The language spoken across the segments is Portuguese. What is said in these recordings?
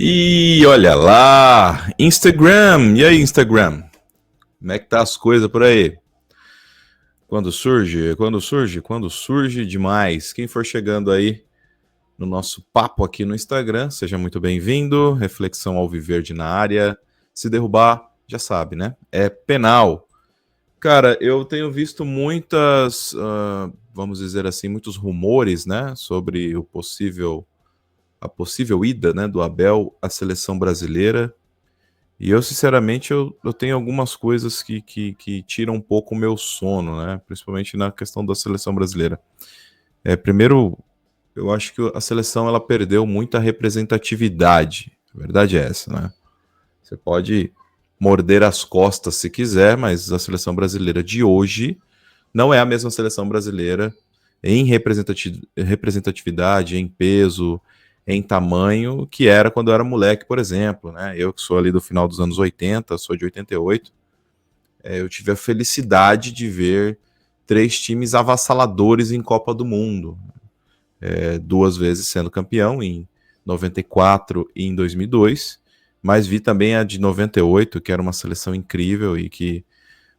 E olha lá, Instagram. E aí, Instagram? Como é que tá as coisas por aí? Quando surge? Quando surge? Quando surge demais. Quem for chegando aí no nosso papo aqui no Instagram, seja muito bem-vindo. Reflexão ao Viverde na área. Se derrubar, já sabe, né? É penal. Cara, eu tenho visto muitas, vamos dizer assim, muitos rumores, né, sobre a possível ida, né, do Abel à seleção brasileira. E eu, sinceramente, eu tenho algumas coisas que tiram um pouco o meu sono, né? Principalmente na questão da seleção brasileira. Primeiro, eu acho que a seleção ela perdeu muita representatividade. A verdade é essa, né? Você pode morder as costas se quiser, mas a seleção brasileira de hoje não é a mesma seleção brasileira em representatividade, em peso, em tamanho, que era quando eu era moleque, por exemplo, né? Eu que sou ali do final dos anos 80, sou de 88, eu tive a felicidade de ver três times avassaladores em Copa do Mundo, duas vezes sendo campeão, em 94 e em 2002, mas vi também a de 98, que era uma seleção incrível e que,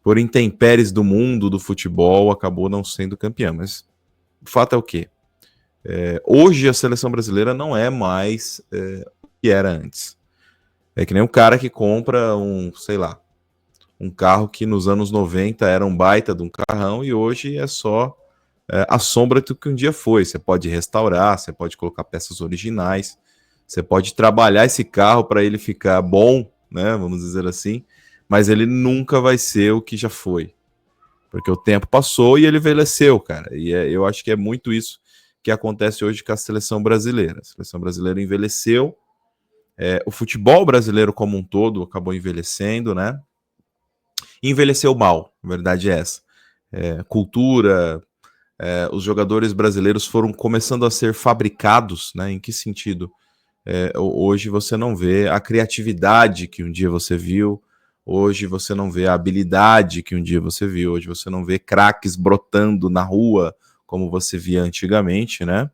por intempéries do mundo do futebol, acabou não sendo campeã. Mas o fato é o quê? Hoje a seleção brasileira não é mais o que era antes. É que nem um cara que compra sei lá, um carro que nos anos 90 era um baita de um carrão e hoje é só a sombra do que um dia foi. Você pode restaurar, você pode colocar peças originais, você pode trabalhar esse carro para ele ficar bom, né? Vamos dizer assim, mas ele nunca vai ser o que já foi. Porque o tempo passou e ele envelheceu, cara. E eu acho que é muito isso que acontece hoje com a seleção brasileira. A seleção brasileira envelheceu, o futebol brasileiro como um todo acabou envelhecendo, né? E envelheceu mal, a verdade é essa. Cultura, os jogadores brasileiros foram começando a ser fabricados, né? Em que sentido? Hoje você não vê a criatividade que um dia você viu, hoje você não vê a habilidade que um dia você viu, hoje você não vê craques brotando na rua como você via antigamente, né?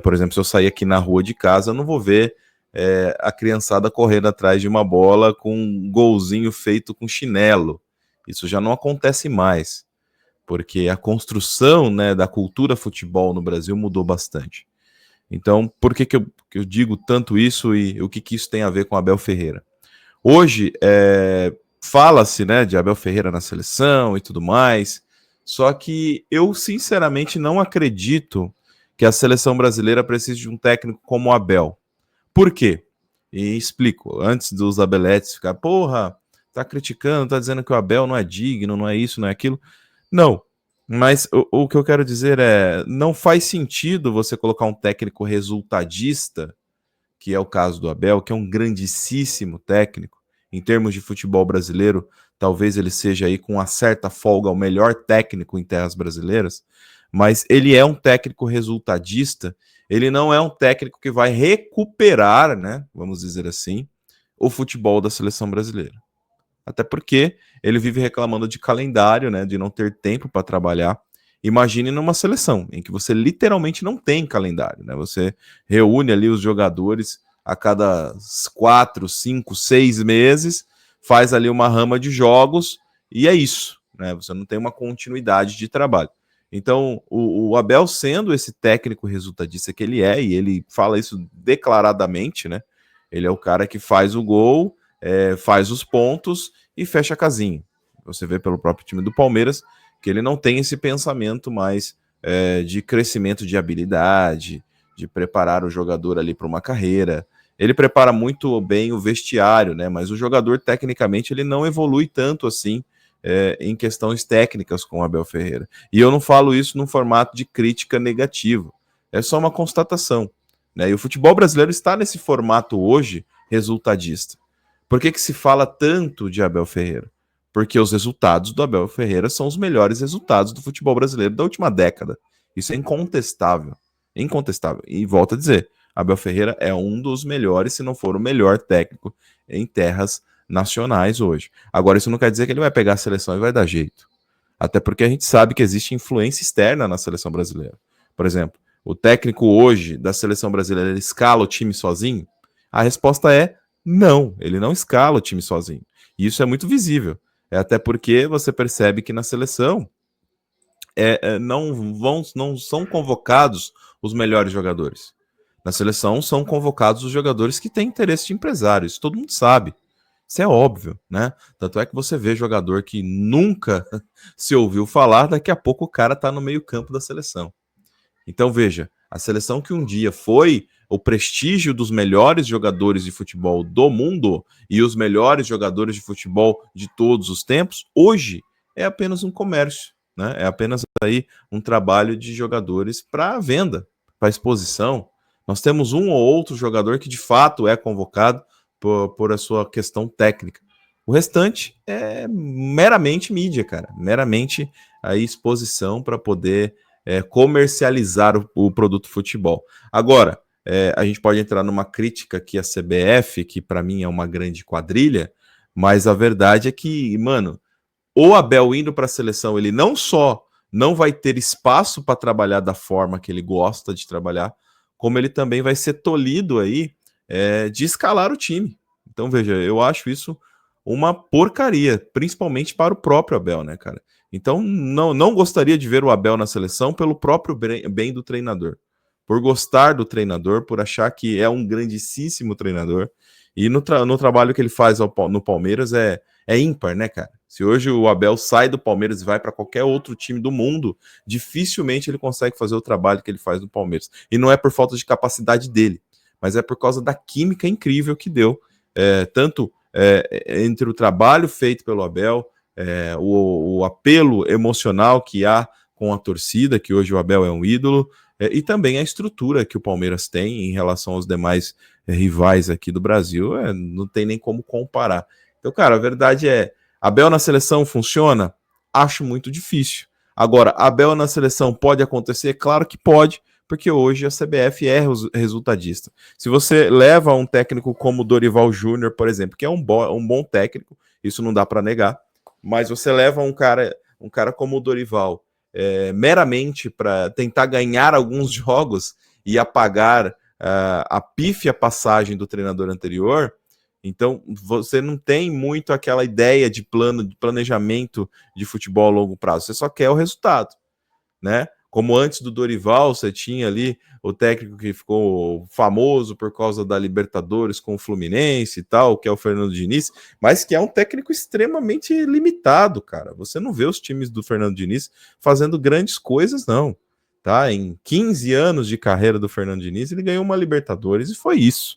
Por exemplo, se eu sair aqui na rua de casa, eu não vou ver a criançada correndo atrás de uma bola com um golzinho feito com chinelo. Isso já não acontece mais, porque a construção, né, da cultura futebol no Brasil mudou bastante. Então, por que eu digo tanto isso e o que isso tem a ver com Abel Ferreira? Hoje, fala-se, né, de Abel Ferreira na seleção e tudo mais, só que eu, sinceramente, não acredito que a seleção brasileira precise de um técnico como o Abel. Por quê? E explico. Antes dos Abeletes ficar, porra, tá criticando, tá dizendo que o Abel não é digno, não é isso, não é aquilo. Não. Mas o que eu quero dizer não faz sentido você colocar um técnico resultadista, que é o caso do Abel, que é um grandíssimo técnico, em termos de futebol brasileiro, talvez ele seja aí com uma certa folga o melhor técnico em terras brasileiras, mas ele é um técnico resultadista, ele não é um técnico que vai recuperar, né, vamos dizer assim, o futebol da seleção brasileira. Até porque ele vive reclamando de calendário, né, de não ter tempo para trabalhar. Imagine numa seleção em que você literalmente não tem calendário, né? Você reúne ali os jogadores a cada 4, 5, 6 meses, faz ali uma rama de jogos e é isso, né? Você não tem uma continuidade de trabalho. Então, o Abel sendo esse técnico resultadista que ele é, e ele fala isso declaradamente, né? Ele é o cara que faz o gol, faz os pontos e fecha a casinha. Você vê pelo próprio time do Palmeiras que ele não tem esse pensamento mais de crescimento de habilidade, de preparar o jogador ali para uma carreira. Ele prepara muito bem o vestiário, né? Mas o jogador, tecnicamente, ele não evolui tanto assim em questões técnicas com o Abel Ferreira. E eu não falo isso num formato de crítica negativo. É só uma constatação. Né? E o futebol brasileiro está nesse formato hoje resultadista. Por que se fala tanto de Abel Ferreira? Porque os resultados do Abel Ferreira são os melhores resultados do futebol brasileiro da última década. Isso é incontestável. Incontestável. E volto a dizer, Abel Ferreira é um dos melhores, se não for o melhor técnico em terras nacionais hoje. Agora, isso não quer dizer que ele vai pegar a seleção e vai dar jeito. Até porque a gente sabe que existe influência externa na seleção brasileira. Por exemplo, o técnico hoje da seleção brasileira, ele escala o time sozinho? A resposta é não, ele não escala o time sozinho. E isso é muito visível. Até porque você percebe que na seleção não são convocados os melhores jogadores. Na seleção são convocados os jogadores que têm interesse de empresário. Isso todo mundo sabe. Isso é óbvio, né? Tanto é que você vê jogador que nunca se ouviu falar, daqui a pouco o cara tá no meio-campo da seleção. Então veja, a seleção que um dia foi o prestígio dos melhores jogadores de futebol do mundo e os melhores jogadores de futebol de todos os tempos, hoje é apenas um comércio, né? É apenas aí um trabalho de jogadores para venda, para exposição. Nós temos um ou outro jogador que de fato é convocado por a sua questão técnica. O restante é meramente mídia, cara, meramente a exposição para poder comercializar o produto futebol. Agora, a gente pode entrar numa crítica aqui à CBF, que para mim é uma grande quadrilha, mas a verdade é que, mano, o Abel indo para a seleção, ele não só não vai ter espaço para trabalhar da forma que ele gosta de trabalhar, como ele também vai ser tolhido aí de escalar o time. Então, veja, eu acho isso uma porcaria, principalmente para o próprio Abel, né, cara? Então, não gostaria de ver o Abel na seleção pelo próprio bem do treinador. Por gostar do treinador, por achar que é um grandíssimo treinador. E no trabalho que ele faz no Palmeiras é ímpar, né, cara? Se hoje o Abel sai do Palmeiras e vai para qualquer outro time do mundo, dificilmente ele consegue fazer o trabalho que ele faz no Palmeiras. E não é por falta de capacidade dele, mas é por causa da química incrível que deu, tanto entre o trabalho feito pelo Abel, o apelo emocional que há com a torcida, que hoje o Abel é um ídolo, e também a estrutura que o Palmeiras tem em relação aos demais rivais aqui do Brasil, não tem nem como comparar. Então, cara, a verdade é, Abel na seleção funciona? Acho muito difícil. Agora, Abel na seleção pode acontecer? Claro que pode, porque hoje a CBF é resultadista. Se você leva um técnico como Dorival Júnior, por exemplo, que é um bom técnico, isso não dá para negar, mas você leva um cara como o Dorival meramente para tentar ganhar alguns jogos e apagar a pífia passagem do treinador anterior, então você não tem muito aquela ideia de planejamento de futebol a longo prazo, você só quer o resultado, né? Como antes do Dorival, você tinha ali o técnico que ficou famoso por causa da Libertadores com o Fluminense e tal, que é o Fernando Diniz, mas que é um técnico extremamente limitado, cara. Você não vê os times do Fernando Diniz fazendo grandes coisas, não. Tá? Em 15 anos de carreira do Fernando Diniz, ele ganhou uma Libertadores e foi isso.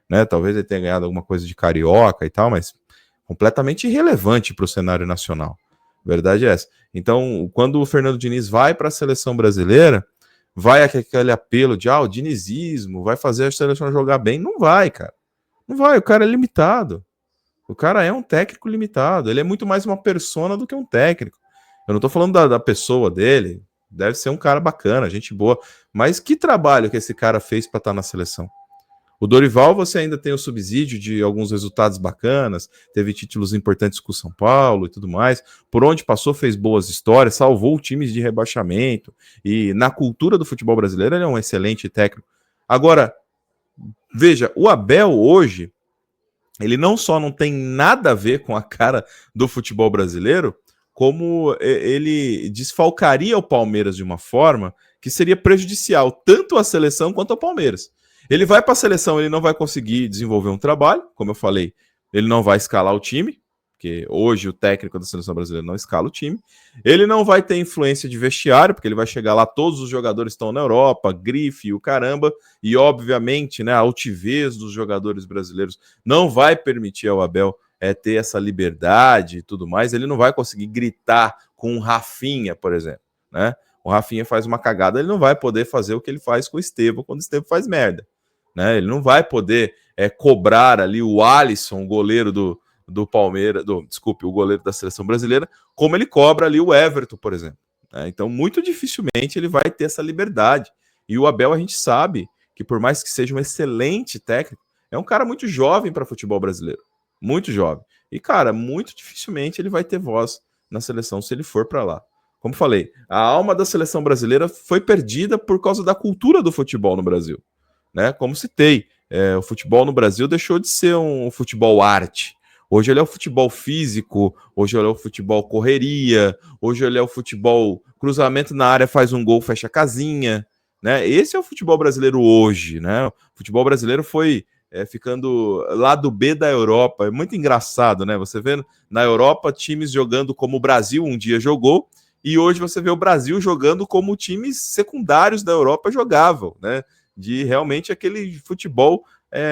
Né? Talvez ele tenha ganhado alguma coisa de carioca e tal, mas completamente irrelevante para o cenário nacional. A verdade é essa. Então, quando o Fernando Diniz vai para a seleção brasileira, vai aquele apelo de o dinizismo, vai fazer a seleção jogar bem. Não vai, cara. Não vai, o cara é limitado. O cara é um técnico limitado. Ele é muito mais uma persona do que um técnico. Eu não tô falando da pessoa dele. Deve ser um cara bacana, gente boa. Mas que trabalho que esse cara fez para estar na seleção? O Dorival, você ainda tem o subsídio de alguns resultados bacanas, teve títulos importantes com o São Paulo e tudo mais. Por onde passou, fez boas histórias, salvou times de rebaixamento. E na cultura do futebol brasileiro, ele é um excelente técnico. Agora, veja, o Abel hoje, ele não só não tem nada a ver com a cara do futebol brasileiro, como ele desfalcaria o Palmeiras de uma forma que seria prejudicial tanto à seleção quanto ao Palmeiras. Ele vai para a seleção, ele não vai conseguir desenvolver um trabalho, como eu falei, ele não vai escalar o time, porque hoje o técnico da seleção brasileira não escala o time. Ele não vai ter influência de vestiário, porque ele vai chegar lá, todos os jogadores estão na Europa, grife, o caramba, e obviamente, né, a altivez dos jogadores brasileiros não vai permitir ao Abel ter essa liberdade e tudo mais. Ele não vai conseguir gritar com o Rafinha, por exemplo, né? O Rafinha faz uma cagada, ele não vai poder fazer o que ele faz com o Estevão quando o Estevão faz merda. Né? Ele não vai poder cobrar ali o Alisson, o goleiro do Palmeiras, desculpe, o goleiro da seleção brasileira, como ele cobra ali o Everton, por exemplo. Né? Então, muito dificilmente ele vai ter essa liberdade. E o Abel, a gente sabe que, por mais que seja um excelente técnico, é um cara muito jovem para futebol brasileiro. Muito jovem. E, cara, muito dificilmente ele vai ter voz na seleção se ele for para lá. Como falei, a alma da seleção brasileira foi perdida por causa da cultura do futebol no Brasil. Né? Como citei, o futebol no Brasil deixou de ser um futebol arte. Hoje ele é o futebol físico, hoje ele é o futebol correria, hoje ele é o futebol cruzamento na área, faz um gol, fecha a casinha, né? Esse é o futebol brasileiro hoje, né? O futebol brasileiro foi ficando lado B da Europa. É muito engraçado, né? Você vê na Europa times jogando como o Brasil um dia jogou, e hoje você vê o Brasil jogando como times secundários da Europa jogavam, né? De realmente aquele futebol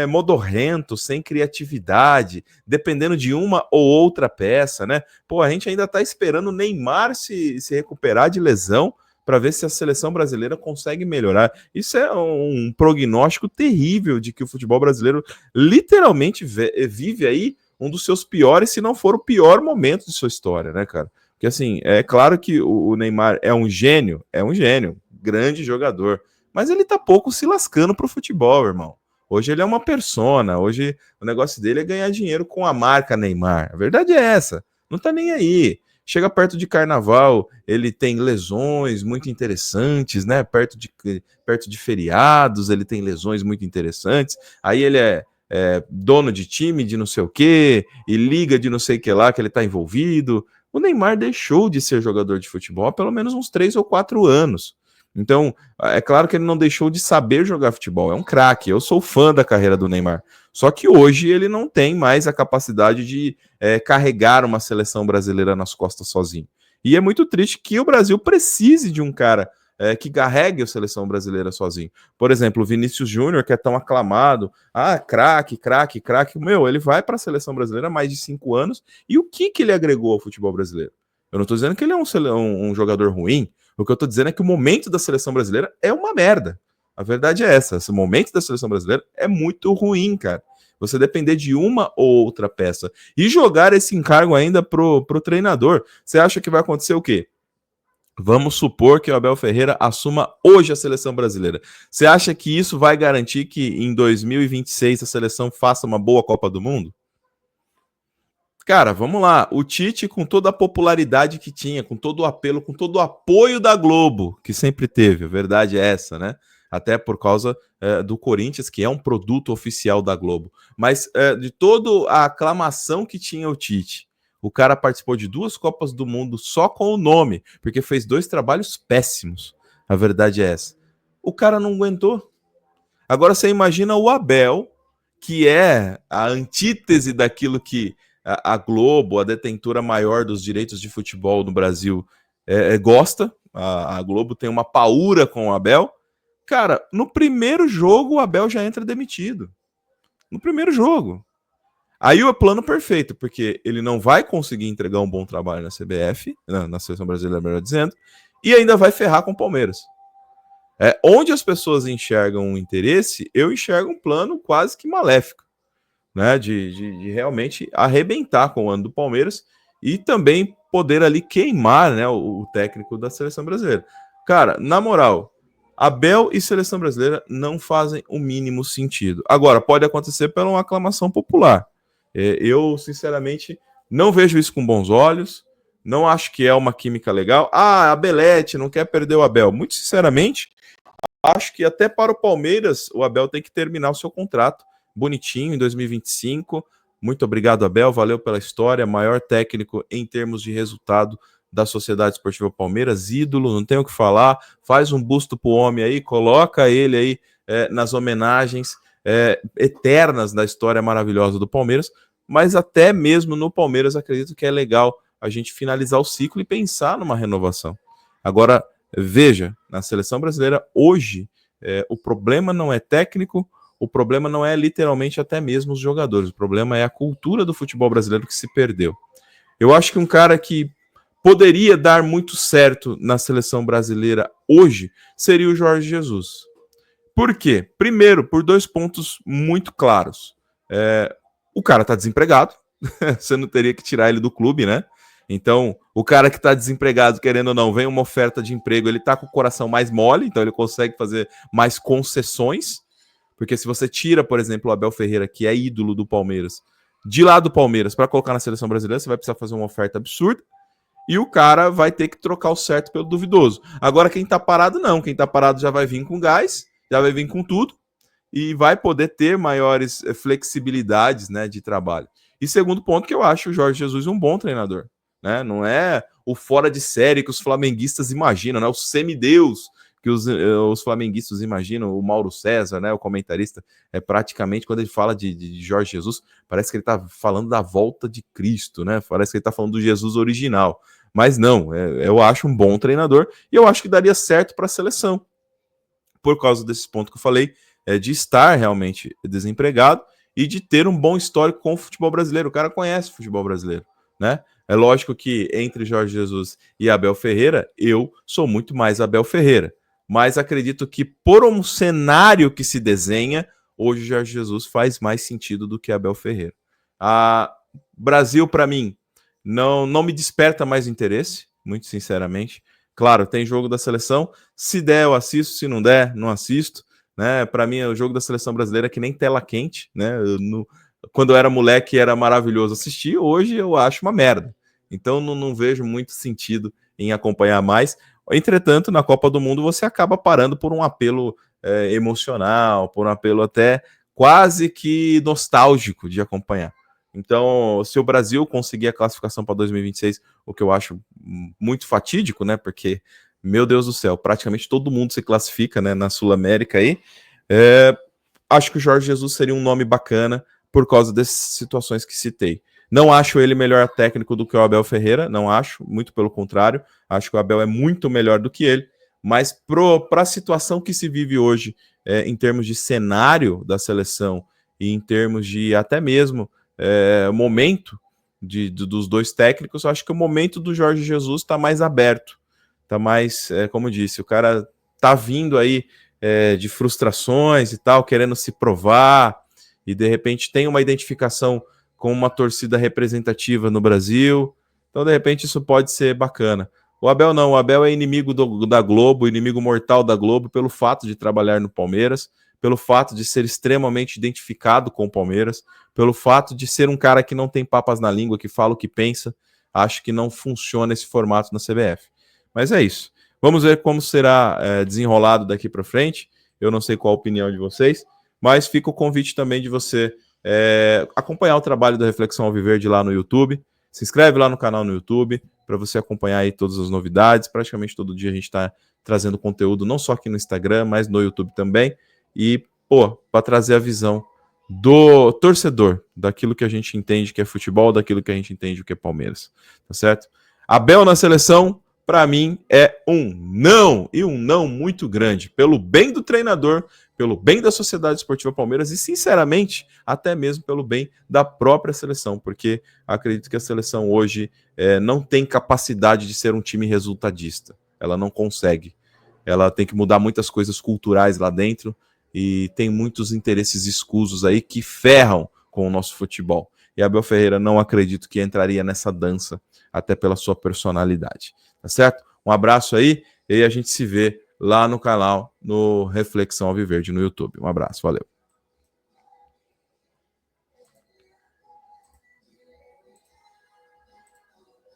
modorrento, sem criatividade, dependendo de uma ou outra peça, né? Pô, a gente ainda tá esperando o Neymar se recuperar de lesão para ver se a seleção brasileira consegue melhorar. Isso é um prognóstico terrível de que o futebol brasileiro literalmente vive aí um dos seus piores, se não for o pior momento de sua história, né, cara? Porque assim, é claro que o Neymar é um gênio, grande jogador, mas ele tá pouco se lascando pro futebol, irmão. Hoje ele é uma persona, hoje o negócio dele é ganhar dinheiro com a marca Neymar. A verdade é essa, não tá nem aí. Chega perto de carnaval, ele tem lesões muito interessantes, né? Perto de feriados, ele tem lesões muito interessantes. Aí ele é dono de time de não sei o quê, e liga de não sei o que lá que ele tá envolvido. O Neymar deixou de ser jogador de futebol há pelo menos uns 3 ou 4 anos. Então, é claro que ele não deixou de saber jogar futebol, é um craque. Eu sou fã da carreira do Neymar. Só que hoje ele não tem mais a capacidade de carregar uma seleção brasileira nas costas sozinho. E é muito triste que o Brasil precise de um cara que carregue a seleção brasileira sozinho. Por exemplo, o Vinícius Júnior, que é tão aclamado, craque, craque, craque. Meu, ele vai para a seleção brasileira há mais de 5 anos. E o que ele agregou ao futebol brasileiro? Eu não estou dizendo que ele é um jogador ruim. O que eu tô dizendo é que o momento da seleção brasileira é uma merda. A verdade é essa. Esse momento da seleção brasileira é muito ruim, cara. Você depender de uma ou outra peça. E jogar esse encargo ainda pro treinador. Você acha que vai acontecer o quê? Vamos supor que o Abel Ferreira assuma hoje a seleção brasileira. Você acha que isso vai garantir que em 2026 a seleção faça uma boa Copa do Mundo? Cara, vamos lá. O Tite, com toda a popularidade que tinha, com todo o apelo, com todo o apoio da Globo, que sempre teve, a verdade é essa, né? Até por causa do Corinthians, que é um produto oficial da Globo. Mas de toda a aclamação que tinha o Tite, o cara participou de 2 Copas do Mundo só com o nome, porque fez 2 trabalhos péssimos. A verdade é essa. O cara não aguentou. Agora você imagina o Abel, que é a antítese daquilo que a Globo, a detentora maior dos direitos de futebol no Brasil, gosta. A Globo tem uma paura com o Abel. Cara, no primeiro jogo o Abel já entra demitido. No primeiro jogo. Aí o plano perfeito, porque ele não vai conseguir entregar um bom trabalho na CBF, na Seleção Brasileira, melhor dizendo, e ainda vai ferrar com o Palmeiras. Onde as pessoas enxergam um interesse, eu enxergo um plano quase que maléfico, né? De realmente arrebentar com o ano do Palmeiras e também poder ali queimar, né, o técnico da seleção brasileira. Cara, na moral, Abel e seleção brasileira não fazem o mínimo sentido. Agora, pode acontecer pela uma aclamação popular. Eu, sinceramente, não vejo isso com bons olhos. Não acho que é uma química legal. A Belete não quer perder o Abel. Muito sinceramente, acho que até para o Palmeiras, o Abel tem que terminar o seu contrato bonitinho em 2025. Muito obrigado, Abel. Valeu pela história. Maior técnico em termos de resultado da Sociedade Esportiva Palmeiras. Ídolo, não tenho o que falar. Faz um busto pro homem aí, coloca ele aí nas homenagens eternas da história maravilhosa do Palmeiras. Mas até mesmo no Palmeiras, acredito que é legal a gente finalizar o ciclo e pensar numa renovação. Agora, veja, na seleção brasileira, hoje, o problema não é técnico, o problema não é literalmente até mesmo os jogadores, o problema é a cultura do futebol brasileiro que se perdeu. Eu acho que um cara que poderia dar muito certo na seleção brasileira hoje seria o Jorge Jesus. Por quê? Primeiro, por 2 pontos muito claros. O cara tá desempregado, você não teria que tirar ele do clube, né? Então, o cara que está desempregado, querendo ou não, vem uma oferta de emprego, ele está com o coração mais mole, então ele consegue fazer mais concessões, porque se você tira, por exemplo, o Abel Ferreira, que é ídolo do Palmeiras, de lá do Palmeiras para colocar na seleção brasileira, você vai precisar fazer uma oferta absurda, e o cara vai ter que trocar o certo pelo duvidoso. Agora, quem está parado, não. Quem está parado já vai vir com gás, já vai vir com tudo, e vai poder ter maiores flexibilidades, né, de trabalho. E segundo ponto, que eu acho o Jorge Jesus um bom treinador, né? Não é o fora de série que os flamenguistas imaginam, né? O semideus que os flamenguistas imaginam, o Mauro César, né, o comentarista, praticamente, quando ele fala de Jorge Jesus, parece que ele está falando da volta de Cristo, né? Parece que ele está falando do Jesus original. Mas não, eu acho um bom treinador e eu acho que daria certo para a seleção, por causa desse ponto que eu falei, de estar realmente desempregado e de ter um bom histórico com o futebol brasileiro. O cara conhece o futebol brasileiro, né? É lógico que entre Jorge Jesus e Abel Ferreira, eu sou muito mais Abel Ferreira. Mas acredito que por um cenário que se desenha, hoje Jorge Jesus faz mais sentido do que Abel Ferreira. Brasil, para mim, não me desperta mais interesse, muito sinceramente. Claro, tem jogo da seleção, se der eu assisto, se não der, não assisto, né? Para mim, o jogo da seleção brasileira é que nem tela quente, né? Quando eu era moleque era maravilhoso assistir, hoje eu acho uma merda. Então não vejo muito sentido em acompanhar mais. Entretanto, na Copa do Mundo você acaba parando por um apelo emocional, por um apelo até quase que nostálgico de acompanhar. Então, se o Brasil conseguir a classificação para 2026, o que eu acho muito fatídico, né? Porque, meu Deus do céu, praticamente todo mundo se classifica, né, na Sul-América aí. Acho que o Jorge Jesus seria um nome bacana por causa dessas situações que citei. Não acho ele melhor técnico do que o Abel Ferreira, não acho, muito pelo contrário. Acho que o Abel é muito melhor do que ele, mas para a situação que se vive hoje, em termos de cenário da seleção e em termos de até mesmo momento dos dois técnicos, eu acho que o momento do Jorge Jesus está mais aberto, está mais, como eu disse, o cara tá vindo aí de frustrações e tal, querendo se provar, e de repente tem uma identificação com uma torcida representativa no Brasil, então de repente isso pode ser bacana. O Abel não, o Abel é inimigo da Globo, inimigo mortal da Globo, pelo fato de trabalhar no Palmeiras, pelo fato de ser extremamente identificado com o Palmeiras, pelo fato de ser um cara que não tem papas na língua, que fala o que pensa. Acho que não funciona esse formato na CBF. Mas é isso. Vamos ver como será desenrolado daqui para frente. Eu não sei qual a opinião de vocês, mas fica o convite também de você acompanhar o trabalho da Reflexão Alviverde lá no YouTube. Se inscreve lá no canal no YouTube para você acompanhar aí todas as novidades. Praticamente todo dia a gente está trazendo conteúdo, não só aqui no Instagram, mas no YouTube também. E, para trazer a visão do torcedor, daquilo que a gente entende que é futebol, daquilo que a gente entende que é Palmeiras, tá certo? Abel na seleção, para mim, é um não, e um não muito grande, pelo bem do treinador, pelo bem da Sociedade Esportiva Palmeiras e, sinceramente, até mesmo pelo bem da própria seleção, porque acredito que a seleção hoje não tem capacidade de ser um time resultadista, ela não consegue, ela tem que mudar muitas coisas culturais lá dentro, e tem muitos interesses escusos aí que ferram com o nosso futebol. E Abel Ferreira não acredito que entraria nessa dança, até pela sua personalidade. Tá certo? Um abraço aí e a gente se vê lá no canal, no Reflexão Alviverde no YouTube. Um abraço, valeu.